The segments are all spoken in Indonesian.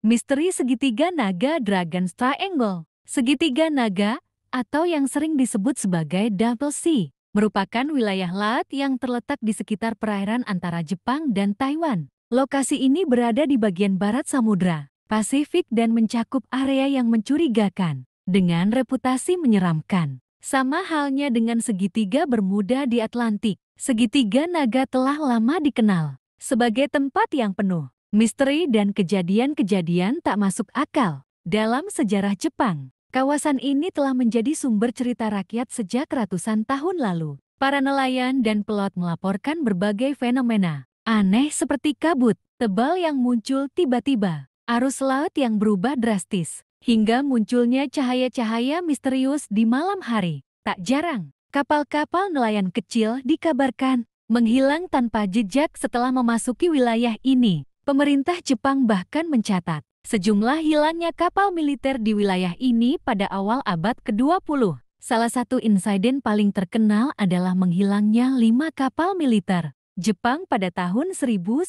Misteri segitiga naga Dragon's Triangle. Segitiga naga, atau yang sering disebut sebagai Double Sea, merupakan wilayah laut yang terletak di sekitar perairan antara Jepang dan Taiwan. Lokasi ini berada di bagian barat Samudra Pasifik dan mencakup area yang mencurigakan, dengan reputasi menyeramkan. Sama halnya dengan segitiga Bermuda di Atlantik, segitiga naga telah lama dikenal sebagai tempat yang penuh misteri dan kejadian-kejadian tak masuk akal. Dalam sejarah Jepang, kawasan ini telah menjadi sumber cerita rakyat sejak ratusan tahun lalu. Para nelayan dan pelaut melaporkan berbagai fenomena aneh seperti kabut tebal yang muncul tiba-tiba, arus laut yang berubah drastis, hingga munculnya cahaya-cahaya misterius di malam hari. Tak jarang, kapal-kapal nelayan kecil dikabarkan menghilang tanpa jejak setelah memasuki wilayah ini. Pemerintah Jepang bahkan mencatat sejumlah hilangnya kapal militer di wilayah ini pada awal abad ke-20. Salah satu insiden paling terkenal adalah menghilangnya 5 kapal militer Jepang pada tahun 1952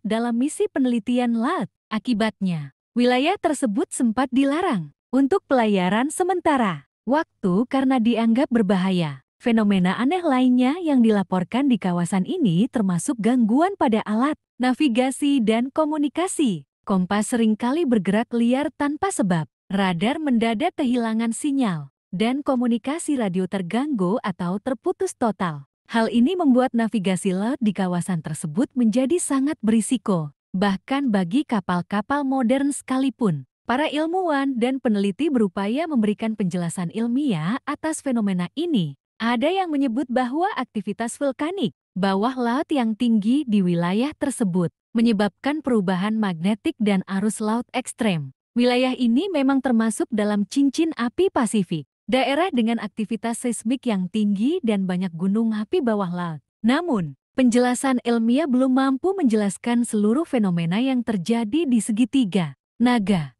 dalam misi penelitian laut. Akibatnya, wilayah tersebut sempat dilarang untuk pelayaran sementara waktu karena dianggap berbahaya. Fenomena aneh lainnya yang dilaporkan di kawasan ini termasuk gangguan pada alat navigasi dan komunikasi. Kompas seringkali bergerak liar tanpa sebab, radar mendadak kehilangan sinyal, dan komunikasi radio terganggu atau terputus total. Hal ini membuat navigasi laut di kawasan tersebut menjadi sangat berisiko, bahkan bagi kapal-kapal modern sekalipun. Para ilmuwan dan peneliti berupaya memberikan penjelasan ilmiah atas fenomena ini. Ada yang menyebut bahwa aktivitas vulkanik bawah laut yang tinggi di wilayah tersebut menyebabkan perubahan magnetik dan arus laut ekstrem. Wilayah ini memang termasuk dalam cincin api Pasifik, daerah dengan aktivitas seismik yang tinggi dan banyak gunung api bawah laut. Namun, penjelasan ilmiah belum mampu menjelaskan seluruh fenomena yang terjadi di segitiga naga.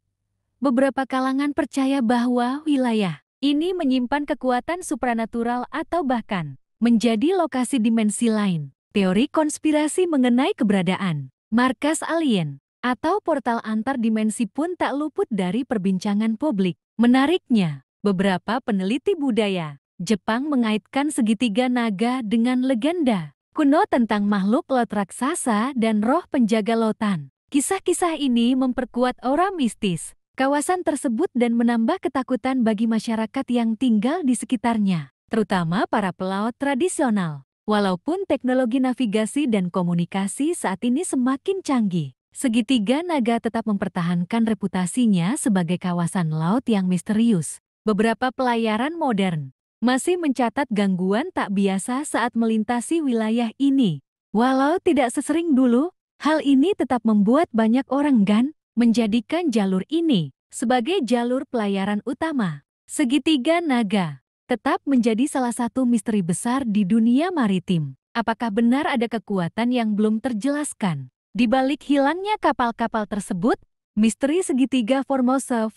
Beberapa kalangan percaya bahwa wilayah ini menyimpan kekuatan supranatural atau bahkan menjadi lokasi dimensi lain. Teori konspirasi mengenai keberadaan markas alien atau portal antar dimensi pun tak luput dari perbincangan publik. Menariknya, beberapa peneliti budaya Jepang mengaitkan segitiga naga dengan legenda kuno tentang makhluk laut raksasa dan roh penjaga lautan. Kisah-kisah ini memperkuat aura mistis kawasan tersebut dan menambah ketakutan bagi masyarakat yang tinggal di sekitarnya, terutama para pelaut tradisional. Walaupun teknologi navigasi dan komunikasi saat ini semakin canggih, segitiga naga tetap mempertahankan reputasinya sebagai kawasan laut yang misterius. Beberapa pelayaran modern masih mencatat gangguan tak biasa saat melintasi wilayah ini. Walau tidak sesering dulu, hal ini tetap membuat banyak orang enggan menjadikan jalur ini sebagai jalur pelayaran utama. Segitiga naga tetap menjadi salah satu misteri besar di dunia maritim. Apakah benar ada kekuatan yang belum terjelaskan di balik hilangnya kapal-kapal tersebut? Misteri segitiga Formosa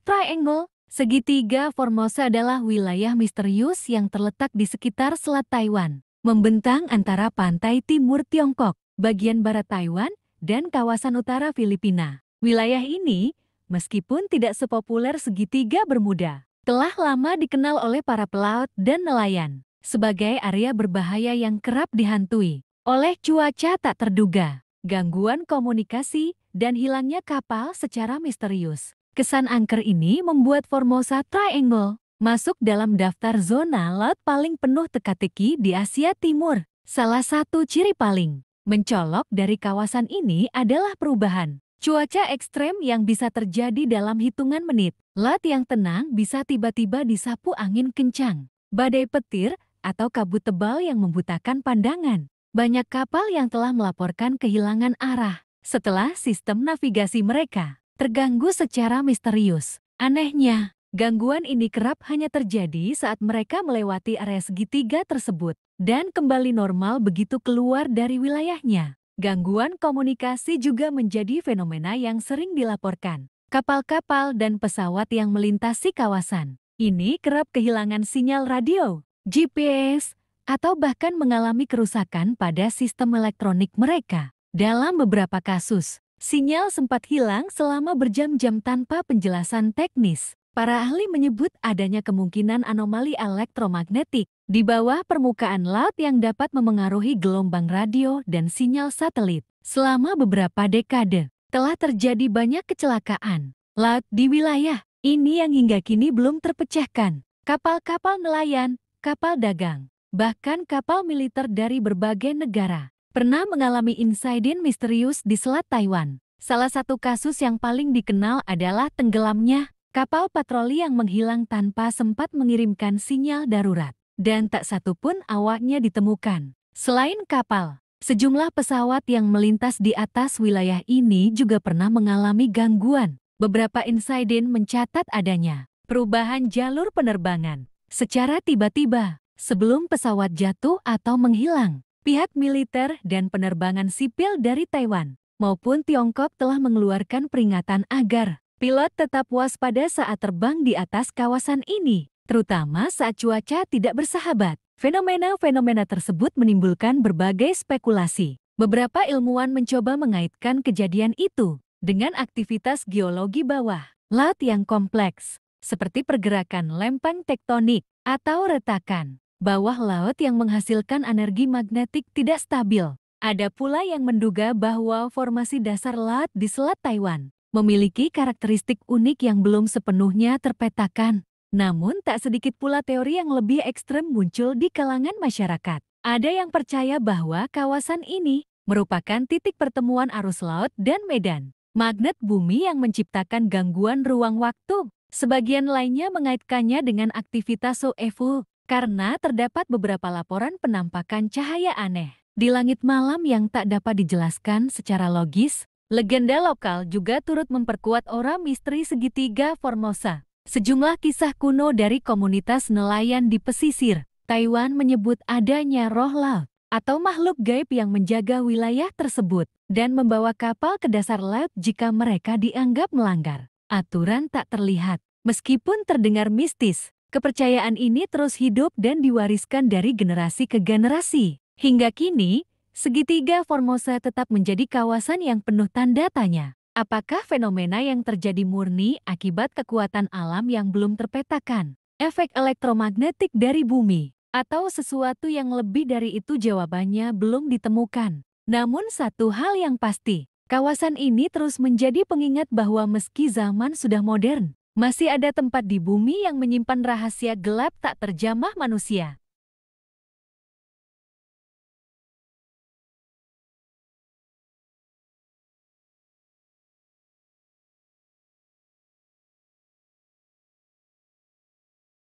Triangle. Segitiga Formosa adalah wilayah misterius yang terletak di sekitar Selat Taiwan, membentang antara pantai timur Tiongkok, bagian barat Taiwan, dan kawasan utara Filipina. Wilayah ini, meskipun tidak sepopuler segitiga Bermuda, telah lama dikenal oleh para pelaut dan nelayan sebagai area berbahaya yang kerap dihantui oleh cuaca tak terduga, gangguan komunikasi, dan hilangnya kapal secara misterius. Kesan angker ini membuat Formosa Triangle masuk dalam daftar zona laut paling penuh teka-teki di Asia Timur. Salah satu ciri paling mencolok dari kawasan ini adalah perubahan cuaca ekstrem yang bisa terjadi dalam hitungan menit. Laut yang tenang bisa tiba-tiba disapu angin kencang, badai petir, atau kabut tebal yang membutakan pandangan. Banyak kapal yang telah melaporkan kehilangan arah setelah sistem navigasi mereka terganggu secara misterius. Anehnya, gangguan ini kerap hanya terjadi saat mereka melewati area segitiga tersebut dan kembali normal begitu keluar dari wilayahnya. Gangguan komunikasi juga menjadi fenomena yang sering dilaporkan. Kapal-kapal dan pesawat yang melintasi kawasan ini kerap kehilangan sinyal radio, GPS, atau bahkan mengalami kerusakan pada sistem elektronik mereka. Dalam beberapa kasus, Sinyal sempat hilang selama berjam-jam tanpa penjelasan teknis. Para ahli menyebut adanya kemungkinan anomali elektromagnetik di bawah permukaan laut yang dapat memengaruhi gelombang radio dan sinyal satelit. Selama beberapa dekade, telah terjadi banyak kecelakaan laut di wilayah ini yang hingga kini belum terpecahkan. Kapal-kapal nelayan, kapal dagang, bahkan kapal militer dari berbagai negara pernah mengalami insiden misterius di Selat Taiwan. Salah satu kasus yang paling dikenal adalah tenggelamnya kapal patroli yang menghilang tanpa sempat mengirimkan sinyal darurat, dan tak satu pun awaknya ditemukan. Selain kapal, sejumlah pesawat yang melintas di atas wilayah ini juga pernah mengalami gangguan. Beberapa insiden mencatat adanya perubahan jalur penerbangan secara tiba-tiba sebelum pesawat jatuh atau menghilang. Pihak militer dan penerbangan sipil dari Taiwan maupun Tiongkok telah mengeluarkan peringatan agar pilot tetap waspada saat terbang di atas kawasan ini, terutama saat cuaca tidak bersahabat. Fenomena-fenomena tersebut menimbulkan berbagai spekulasi. Beberapa ilmuwan mencoba mengaitkan kejadian itu dengan aktivitas geologi bawah laut yang kompleks, seperti pergerakan lempeng tektonik atau retakan bawah laut yang menghasilkan energi magnetik tidak stabil. Ada pula yang menduga bahwa formasi dasar laut di Selat Taiwan memiliki karakteristik unik yang belum sepenuhnya terpetakan. Namun tak sedikit pula teori yang lebih ekstrem muncul di kalangan masyarakat. Ada yang percaya bahwa kawasan ini merupakan titik pertemuan arus laut dan medan magnet bumi yang menciptakan gangguan ruang waktu. Sebagian lainnya mengaitkannya dengan aktivitas UFO, karena terdapat beberapa laporan penampakan cahaya aneh di langit malam yang tak dapat dijelaskan secara logis. Legenda lokal juga turut memperkuat aura misteri segitiga Formosa. Sejumlah kisah kuno dari komunitas nelayan di pesisir Taiwan menyebut adanya roh laut atau makhluk gaib yang menjaga wilayah tersebut dan membawa kapal ke dasar laut jika mereka dianggap melanggar aturan tak terlihat. Meskipun terdengar mistis, kepercayaan ini terus hidup dan diwariskan dari generasi ke generasi. Hingga kini, segitiga Formosa tetap menjadi kawasan yang penuh tanda tanya. Apakah fenomena yang terjadi murni akibat kekuatan alam yang belum terpetakan, efek elektromagnetik dari bumi, atau sesuatu yang lebih dari itu? Jawabannya belum ditemukan. Namun satu hal yang pasti, kawasan ini terus menjadi pengingat bahwa meski zaman sudah modern, masih ada tempat di bumi yang menyimpan rahasia gelap tak terjamah manusia.